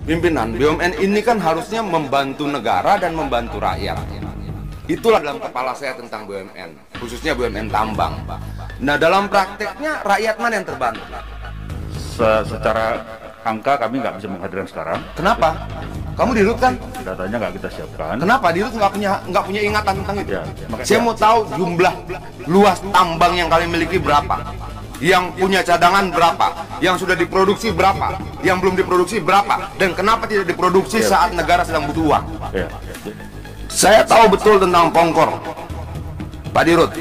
Pimpinan, BUMN ini kan harusnya membantu negara dan membantu rakyat. Itulah dalam kepala saya tentang BUMN, khususnya BUMN tambang. Nah, dalam prakteknya rakyat mana yang terbantu? Secara angka kami nggak bisa menghadirkan sekarang. Kenapa? Kamu di Rut kan? Datanya nggak kita siapkan. Kenapa di Rut nggak punya ingatan tentang itu? Ya, Saya mau tahu jumlah luas tambang yang kalian miliki berapa? Yang punya cadangan berapa? Yang sudah diproduksi berapa? Yang belum diproduksi berapa? Dan kenapa tidak diproduksi saat negara sedang butuh uang? Ya. Saya tahu betul tentang Pongkor, Pak Dirut.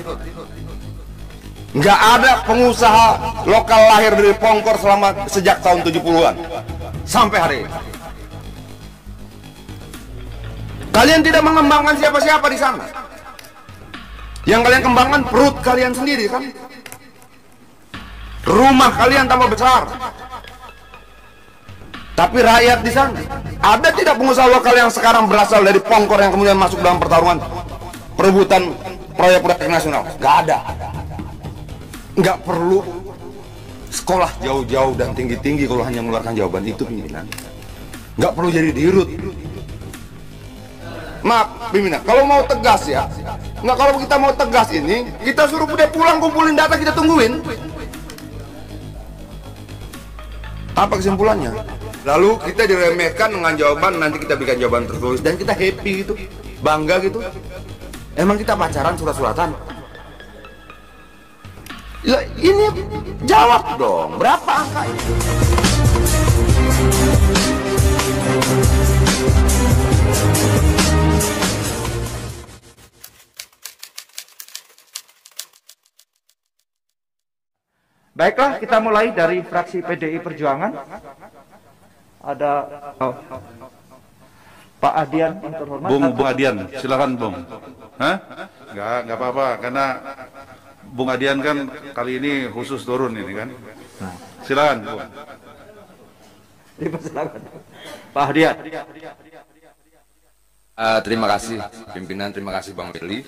Nggak ada pengusaha lokal lahir dari Pongkor sejak tahun 70-an sampai hari ini. Kalian tidak mengembangkan siapa-siapa di sana. Yang kalian kembangkan perut kalian sendiri kan? Rumah kalian tambah besar. Tapi rakyat di sana, ada tidak pengusaha lokal yang sekarang berasal dari Pongkor yang kemudian masuk dalam pertarungan perebutan proyek-proyek nasional? Nggak ada. Nggak perlu sekolah jauh-jauh dan tinggi-tinggi kalau hanya mengeluarkan jawaban itu, pimpinan. Nggak perlu jadi dirut. Maaf, pimpinan, kalau mau tegas ya, nggak, kalau kita mau tegas ini, kita suruh dia pulang kumpulin data, kita tungguin. Apa kesimpulannya? Lalu kita diremehkan dengan jawaban, nanti kita berikan jawaban tertulis dan kita happy gitu, bangga gitu. Emang kita pacaran surat-suratan? Ya, ini jawab dong, berapa angka ini? Baiklah, kita mulai dari fraksi PDI Perjuangan. Ada Pak Adian yang terhormat. Bung Adian, silakan Bung. Hah? Nggak apa-apa, karena Bung Adian kan kali ini khusus turun ini kan. Silakan Bung. Silakan. Pak Adian. Terima kasih pimpinan, terima kasih Bang Willy.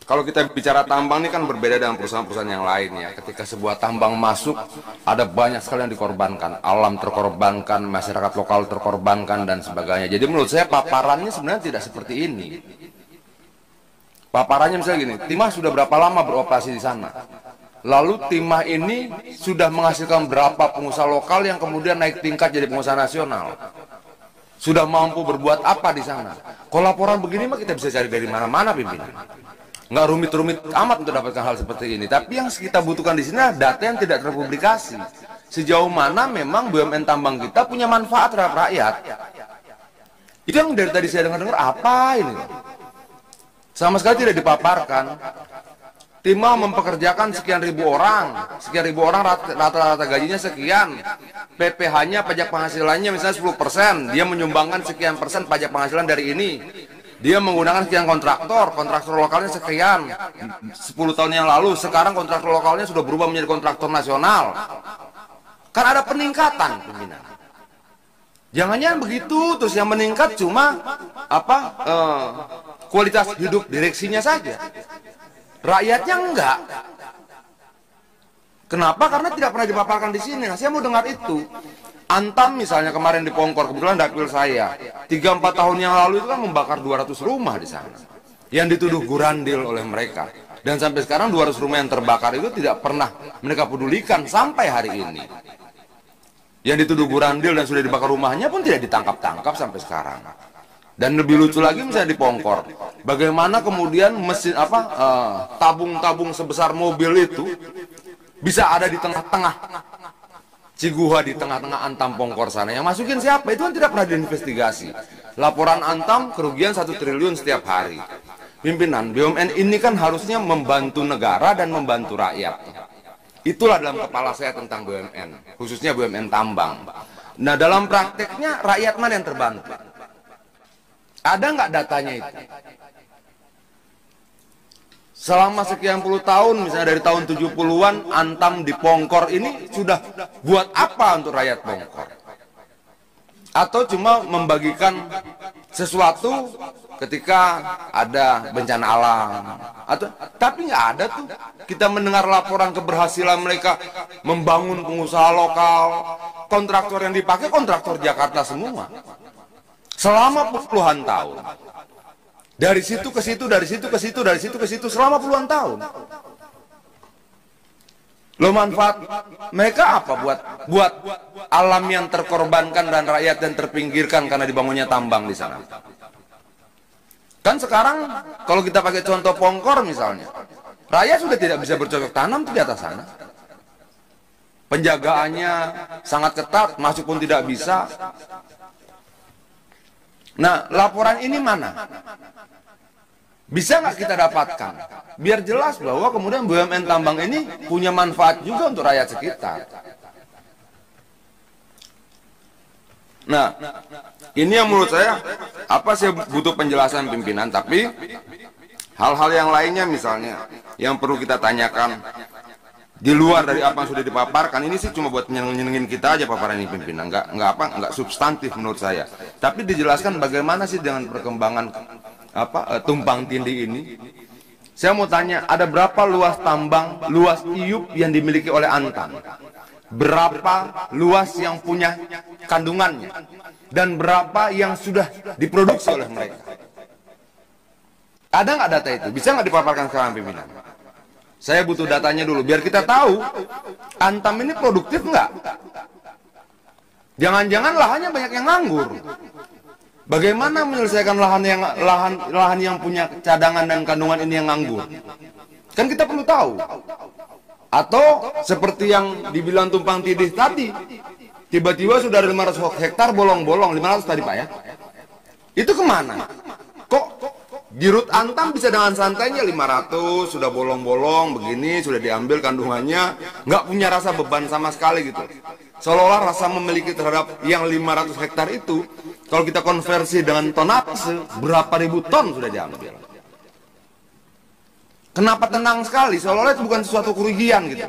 Kalau kita bicara tambang ini kan berbeda dengan perusahaan-perusahaan yang lain ya. Ketika sebuah tambang masuk, ada banyak sekali yang dikorbankan. Alam terkorbankan, masyarakat lokal terkorbankan, dan sebagainya. Jadi menurut saya paparannya sebenarnya tidak seperti ini. Paparannya misalnya gini, Timah sudah berapa lama beroperasi di sana? Lalu Timah ini sudah menghasilkan berapa pengusaha lokal yang kemudian naik tingkat jadi pengusaha nasional? Sudah mampu berbuat apa di sana? Kalau laporan begini mah kita bisa cari dari mana-mana, pimpinan. Nggak rumit-rumit amat untuk dapatkan hal seperti ini. Tapi yang kita butuhkan di sini adalah data yang tidak terpublikasi. Sejauh mana memang BUMN tambang kita punya manfaat terhadap rakyat. Itu yang dari tadi saya dengar apa ini? Sama sekali tidak dipaparkan. Timah mempekerjakan sekian ribu orang rata-rata gajinya sekian. PPh-nya, pajak penghasilannya misalnya 10%, dia menyumbangkan sekian persen pajak penghasilan dari ini. Dia menggunakan sekian kontraktor lokalnya sekian, 10 tahun yang lalu, sekarang kontraktor lokalnya sudah berubah menjadi kontraktor nasional. Kan ada peningkatan, pimpinan. Jangan-jangan begitu, terus yang meningkat cuma kualitas hidup direksinya saja. Rakyatnya enggak. Kenapa? Karena tidak pernah dipaparkan di sini. Nah, saya mau dengar itu. Antam misalnya kemarin di Pongkor, kebetulan dapil saya, 3-4 tahun yang lalu itu kan membakar 200 rumah di sana. Yang dituduh gurandil oleh mereka. Dan sampai sekarang 200 rumah yang terbakar itu tidak pernah mereka pedulikan sampai hari ini. Yang dituduh gurandil dan sudah dibakar rumahnya pun tidak ditangkap-tangkap sampai sekarang. Dan lebih lucu lagi misalnya di Pongkor, bagaimana kemudian mesin tabung-tabung sebesar mobil itu bisa ada di tengah-tengah Ciguha, di tengah-tengah Antam Pongkor sana. Yang masukin siapa? Itu kan tidak pernah diinvestigasi. Laporan Antam kerugian 1 triliun setiap hari. Pimpinan, BUMN ini kan harusnya membantu negara dan membantu rakyat. Itulah dalam kepala saya tentang BUMN, khususnya BUMN tambang. Nah, dalam prakteknya rakyat mana yang terbantu? Ada nggak datanya itu? Selama sekian puluh tahun, misalnya dari tahun 70-an, Antam di Pongkor ini sudah buat apa untuk rakyat Pongkor? Atau cuma membagikan sesuatu ketika ada bencana alam atau tapi nggak ada tuh kita mendengar laporan keberhasilan mereka membangun pengusaha lokal, kontraktor yang dipakai kontraktor Jakarta semua selama puluhan tahun, dari situ ke situ, dari situ ke situ, dari situ ke situ selama puluhan tahun. Lo manfaat mereka apa buat alam yang terkorbankan dan rakyat yang terpinggirkan karena dibangunnya tambang di sana. Kan sekarang kalau kita pakai contoh Pongkor misalnya, rakyat sudah tidak bisa bercocok tanam tuh di atas sana. Penjagaannya sangat ketat, masuk pun tidak bisa. Nah, laporan ini mana? Bisa nggak kita dapatkan? Biar jelas bahwa kemudian BUMN tambang ini punya manfaat juga untuk rakyat sekitar. Nah, ini yang menurut saya, apa sih butuh penjelasan pimpinan, tapi hal-hal yang lainnya misalnya, yang perlu kita tanyakan, di luar dari apa yang sudah dipaparkan, ini sih cuma buat nyenengin kita aja paparan ini pimpinan, nggak substantif menurut saya. Tapi dijelaskan bagaimana sih dengan perkembangan tumpang tindih ini. Saya mau tanya, ada berapa luas tambang, luas IUP yang dimiliki oleh Antam? Berapa luas yang punya kandungannya? Dan berapa yang sudah diproduksi oleh mereka? Ada nggak data itu? Bisa nggak dipaparkan sekarang pimpinan? Saya butuh datanya dulu, biar kita tahu Antam ini produktif nggak? Jangan-jangan lahannya banyak yang nganggur. Bagaimana menyelesaikan lahan yang punya cadangan dan kandungan ini yang nganggur? Kan kita perlu tahu. Atau seperti yang dibilang tumpang tindih tadi, tiba-tiba sudah ada 500 hektar bolong-bolong, 500 tadi Pak ya. Itu kemana? Kok di Rut Antam bisa dengan santainya 500 sudah bolong-bolong begini, sudah diambil kandungannya, nggak punya rasa beban sama sekali gitu. Seolah-olah rasa memiliki terhadap yang 500 hektar itu, kalau kita konversi dengan tonase, berapa ribu ton sudah diambil. Kenapa tenang sekali? Seolah-olah itu bukan sesuatu kerugian gitu.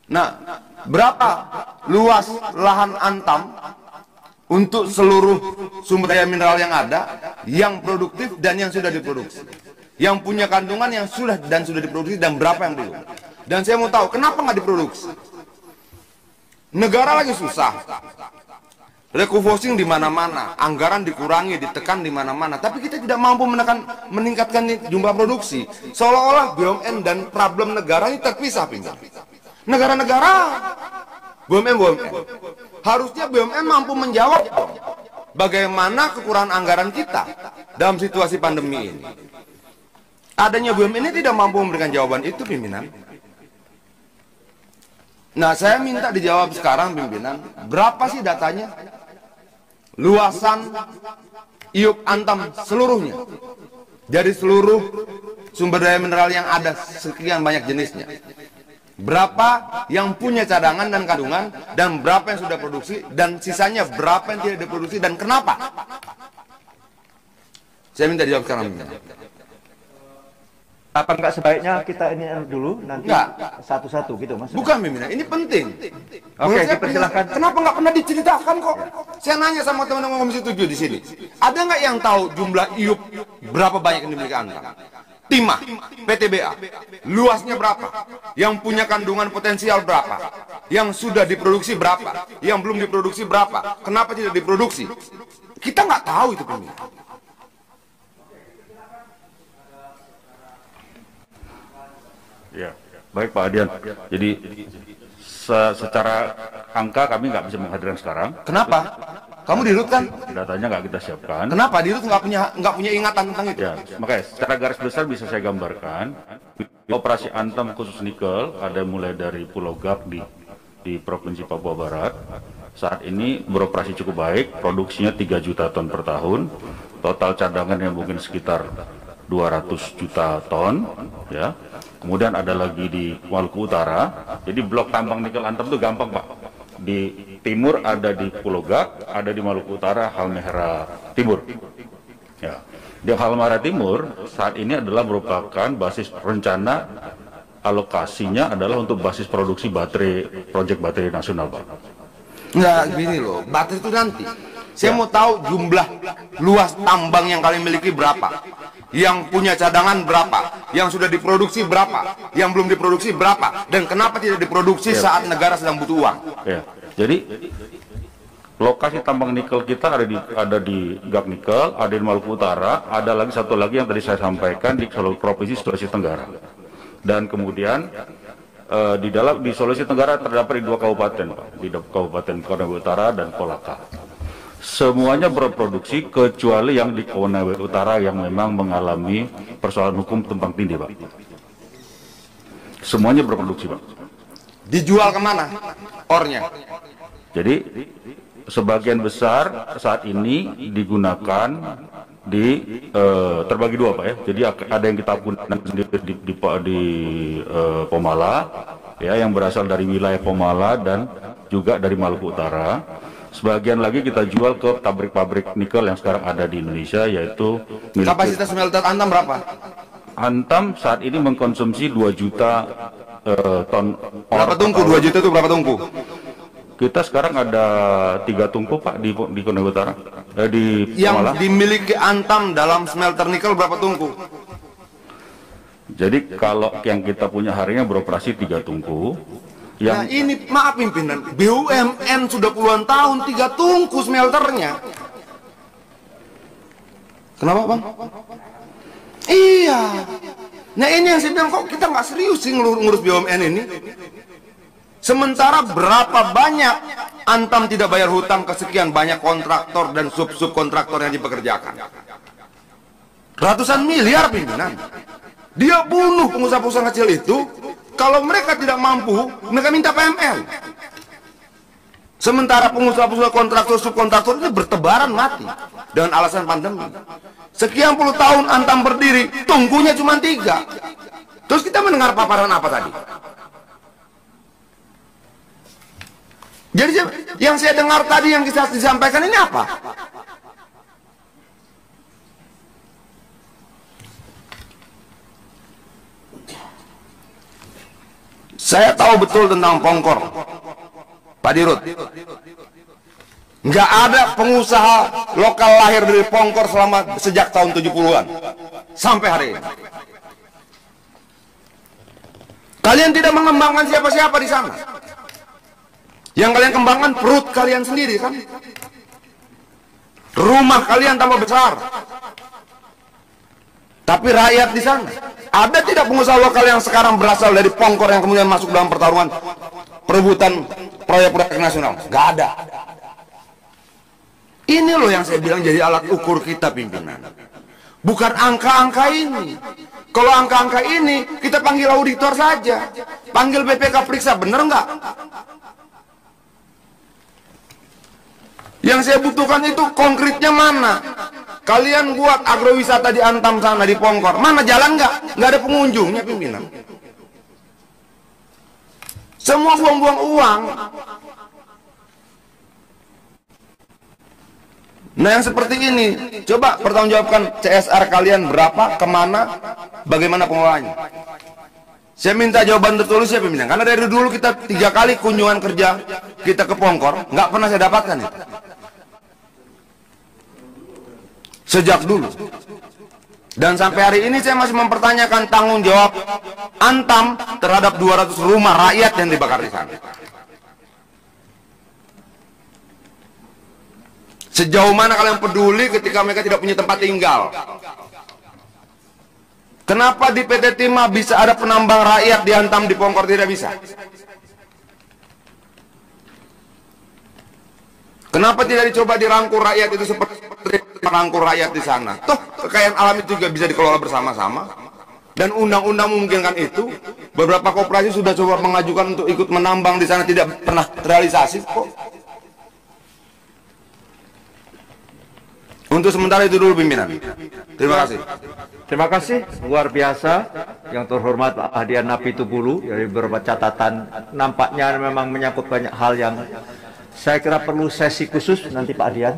Nah, berapa luas lahan Antam untuk seluruh sumber daya mineral yang ada, yang produktif dan yang sudah diproduksi, yang punya kandungan yang sudah diproduksi dan berapa yang belum? Dan saya mau tahu kenapa nggak diproduksi? Negara lagi susah, refocusing di mana-mana, anggaran dikurangi, ditekan di mana-mana, tapi kita tidak mampu meningkatkan jumlah produksi. Seolah-olah BUMN dan problem negara ini terpisah, pimpinan. Negara-negara, BUMN. Harusnya BUMN mampu menjawab bagaimana kekurangan anggaran kita dalam situasi pandemi ini. Adanya BUMN ini tidak mampu memberikan jawaban itu, pimpinan. Nah, saya minta dijawab sekarang, pimpinan, berapa sih datanya? Luasan IUP Antam seluruhnya, dari seluruh sumber daya mineral yang ada, sekian banyak jenisnya. Berapa yang punya cadangan dan kandungan, dan berapa yang sudah produksi, dan sisanya berapa yang tidak diproduksi, dan kenapa? Saya minta dijawab sekarang, pimpinan. Apa enggak sebaiknya kita ini dulu nanti satu-satu gitu Mas? Bukan pimpinan, ini penting. Oke, dipersilahkan. Kenapa nggak pernah diceritakan kok? Saya nanya sama teman-teman Komisi 7 di sini. Ada nggak yang tahu jumlah IUP berapa banyak yang dimiliki Antam? Timah, PTBA, luasnya berapa? Yang punya kandungan potensial berapa? Yang sudah diproduksi berapa? Yang belum diproduksi berapa? Kenapa tidak diproduksi? Kita nggak tahu itu pimpinan. Ya, baik Pak Adian. Jadi secara angka kami nggak bisa menghadirkan sekarang. Kenapa? Kamu di Rut kan? Datanya nggak kita siapkan. Kenapa di Rut nggak punya ingatan tentang itu? Ya, makanya secara garis besar bisa saya gambarkan. Operasi Antam khusus nikel ada mulai dari Pulau Gap di Provinsi Papua Barat. Saat ini beroperasi cukup baik, produksinya 3 juta ton per tahun. Total cadangan yang mungkin sekitar 200 juta ton, ya. Kemudian ada lagi di Maluku Utara. Jadi blok tambang nikel Antam itu gampang Pak. Di timur ada di Pulau Gap, ada di Maluku Utara, Halmahera Timur. Ya. Di Halmahera Timur saat ini adalah merupakan basis rencana alokasinya adalah untuk basis produksi baterai, proyek baterai nasional Pak. Nggak gini loh, baterai itu nanti. Saya mau tahu jumlah luas tambang yang kalian miliki berapa, yang punya cadangan berapa, yang sudah diproduksi berapa, yang belum diproduksi berapa, dan kenapa tidak diproduksi saat negara sedang butuh uang. Ya. Jadi lokasi tambang nikel kita ada di Gak Nikel, ada di Maluku Utara, ada lagi satu lagi yang tadi saya sampaikan di Provinsi Sulawesi Tenggara. Dan kemudian di Sulawesi Tenggara terdapat di 2 kabupaten, Pak, di Kabupaten Konawe Utara dan Kolaka. Semuanya berproduksi kecuali yang di Konawe Utara yang memang mengalami persoalan hukum tumpang tindih, Pak. Semuanya berproduksi, Pak. Dijual kemana ornya? Jadi sebagian besar saat ini digunakan terbagi 2, Pak, ya. Jadi ada yang kita gunakan sendiri di Pomala, ya, yang berasal dari wilayah Pomala dan juga dari Maluku Utara. Sebagian lagi kita jual ke pabrik-pabrik nikel yang sekarang ada di Indonesia, yaitu kapasitas smelter Antam berapa? Antam saat ini mengkonsumsi 2 juta ton. Berapa tungku? 2 juta itu berapa tungku? Kita sekarang ada 3 tungku, Pak, di Konawe Utara, di Pomala. Yang dimiliki Antam dalam smelter nikel berapa tungku? Jadi kalau yang kita punya harinya beroperasi 3 tungku. Nah ini maaf pimpinan, BUMN sudah puluhan tahun 3 tungku smelternya. Kenapa, Bang? Iya. Nah ini yang saya bilang, kok kita nggak serius sih ngurus BUMN ini. Sementara berapa banyak Antam tidak bayar hutang ke sekian banyak kontraktor dan sub-subkontraktor yang dipekerjakan. Ratusan miliar pimpinan. Dia bunuh pengusaha-pengusaha kecil itu. Kalau mereka tidak mampu, mereka minta PML. Sementara pengusaha-pengusaha kontraktor, subkontraktor itu bertebaran mati dengan alasan pandemi. Sekian puluh tahun Antam berdiri, tungkunya cuma 3. Terus kita mendengar paparan apa tadi? Jadi yang saya dengar tadi yang bisa disampaikan ini apa? Saya tahu betul tentang Pongkor, Pak Dirut. Nggak ada pengusaha lokal lahir dari Pongkor sejak tahun 70-an sampai hari ini. Kalian tidak mengembangkan siapa-siapa di sana. Yang kalian kembangkan perut kalian sendiri, kan? Rumah kalian tambah besar. Tapi rakyat di sana, ada tidak pengusaha lokal yang sekarang berasal dari Pongkor yang kemudian masuk dalam pertarungan perebutan proyek-proyek nasional? Gak ada. Ini loh yang saya bilang jadi alat ukur kita pimpinan. Bukan angka-angka ini. Kalau angka-angka ini, kita panggil auditor saja. Panggil BPK periksa, bener nggak? Yang saya butuhkan itu konkretnya mana? Kalian buat agrowisata di Antam sana, di Pongkor. Mana jalan nggak? Nggak ada pengunjungnya pimpinan. Semua buang-buang uang. Nah yang seperti ini, coba pertanggungjawabkan CSR kalian berapa, kemana, bagaimana pengelolaannya. Saya minta jawaban tertulis ya pimpinan. Karena dari dulu kita 3 kali kunjungan kerja kita ke Pongkor, nggak pernah saya dapatkan itu. Sejak dulu. Dan sampai hari ini saya masih mempertanyakan tanggung jawab Antam terhadap 200 rumah rakyat yang dibakar di sana. Sejauh mana kalian peduli ketika mereka tidak punya tempat tinggal? Kenapa di PT Timah bisa ada penambang rakyat di Antam, di Pongkor tidak bisa? Kenapa tidak dicoba dirangkul rakyat itu seperti merangkul rakyat di sana? Toh kekayaan alam itu juga bisa dikelola bersama-sama. Dan undang-undang memungkinkan itu. Beberapa koperasi sudah coba mengajukan untuk ikut menambang di sana, tidak pernah terrealisasi kok. Untuk sementara itu dulu pimpinan. Terima kasih. Terima kasih, luar biasa. Yang terhormat Pak Hadian Napi Tubulu, dari beberapa catatan nampaknya memang menyangkut banyak hal yang Saya kira perlu sesi khusus nanti Pak Adian.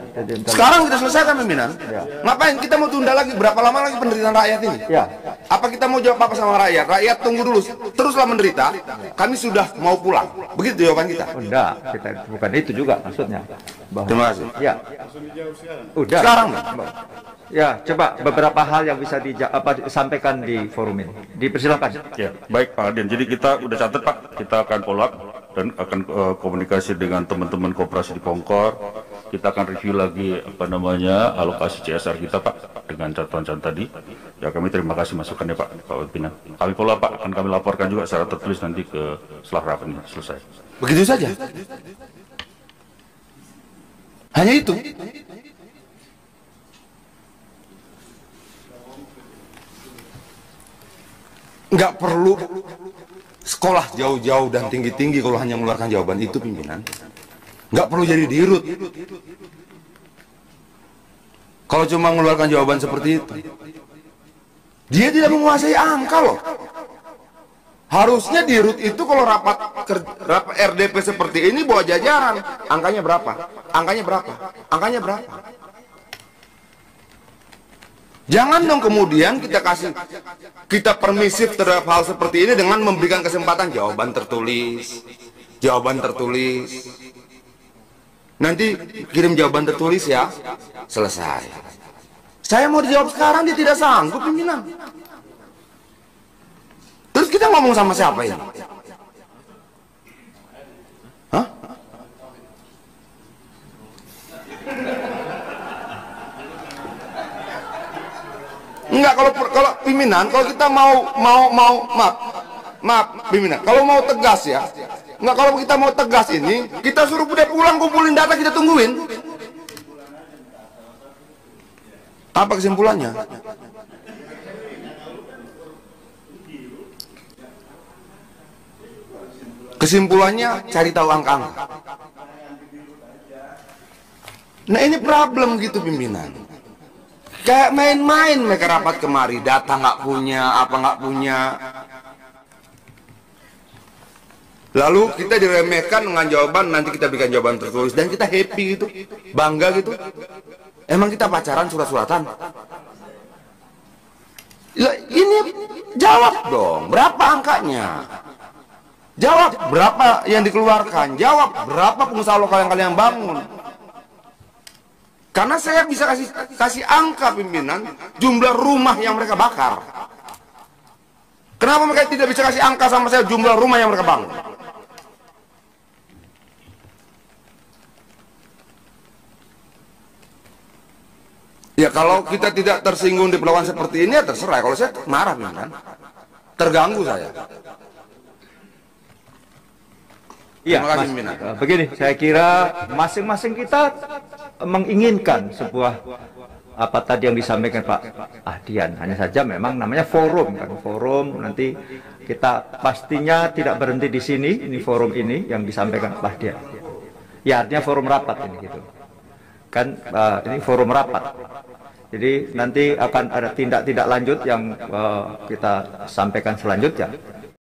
Sekarang kita selesaikan pimpinan. Ya. Ngapain kita mau tunda lagi? Berapa lama lagi penderitaan rakyat ini? Ya. Apa kita mau jawab apa sama rakyat? Rakyat tunggu dulu, teruslah menderita. Kami sudah mau pulang. Begitu jawaban kita. Oh, enggak, kita bukan itu juga maksudnya. Terima kasih. Ya. Udah. Sekarang, Bang. Ya, coba beberapa hal yang bisa disampaikan di forum ini. Dipersilakan. Ya, baik Pak Adian. Jadi kita udah catat Pak, kita akan follow up dan akan komunikasi dengan teman-teman koperasi di Pongkor. Kita akan review lagi alokasi CSR kita Pak dengan catatan tadi. Ya kami terima kasih masukannya Pak Pimpinan. Kami follow up Pak, akan kami laporkan juga secara tertulis nanti ke setelah rapat ini selesai. Begitu saja. Hanya itu. Nggak perlu sekolah jauh-jauh dan tinggi-tinggi kalau hanya mengeluarkan jawaban itu pimpinan. Nggak perlu jadi dirut. Kalau cuma mengeluarkan jawaban seperti itu. Dia tidak menguasai angka loh. Harusnya dirut itu kalau rapat RDP seperti ini bawa jajaran. Angkanya berapa? Angkanya berapa? Angkanya berapa? Jangan dong kemudian kita permisif terhadap hal seperti ini dengan memberikan kesempatan jawaban tertulis. Jawaban tertulis. Nanti kirim jawaban tertulis ya. Selesai. Saya mau dijawab sekarang, dia tidak sanggup pimpinan. Terus kita ngomong sama siapa ini? Hah? Enggak, kalau pimpinan, kalau kita maaf pimpinan, kalau mau tegas ya, enggak, kalau kita mau tegas ini, kita suruh dia pulang, kumpulin data, kita tungguin. Apa kesimpulannya? Kesimpulannya cari tahu angka-angka. Nah ini problem gitu pimpinan. Kayak main-main mereka rapat kemari, data nggak punya, apa nggak punya. Lalu kita diremehkan dengan jawaban, nanti kita berikan jawaban tertulis dan kita happy gitu, bangga gitu. Emang kita pacaran surat-suratan? Ini jawab dong, berapa angkanya? Jawab berapa yang dikeluarkan? Jawab berapa pengusaha lokal yang kalian bangun? Karena saya bisa kasih angka pimpinan jumlah rumah yang mereka bakar. Kenapa mereka tidak bisa kasih angka sama saya jumlah rumah yang mereka bangun? Ya kalau kita tidak tersinggung di perlakuan seperti ini ya terserah. Kalau saya marah pimpinan, terganggu saya. Iya, Terima kasih, Mas. pimpinan. Begini, saya kira masing-masing kita menginginkan sebuah apa tadi yang disampaikan Pak Adian. Hanya saja memang namanya forum kan, forum nanti kita pastinya tidak berhenti di sini. Ini forum ini yang disampaikan Pak Adian. Ya artinya forum rapat ini gitu. Kan ini forum rapat. Jadi nanti akan ada tindak lanjut yang kita sampaikan selanjutnya.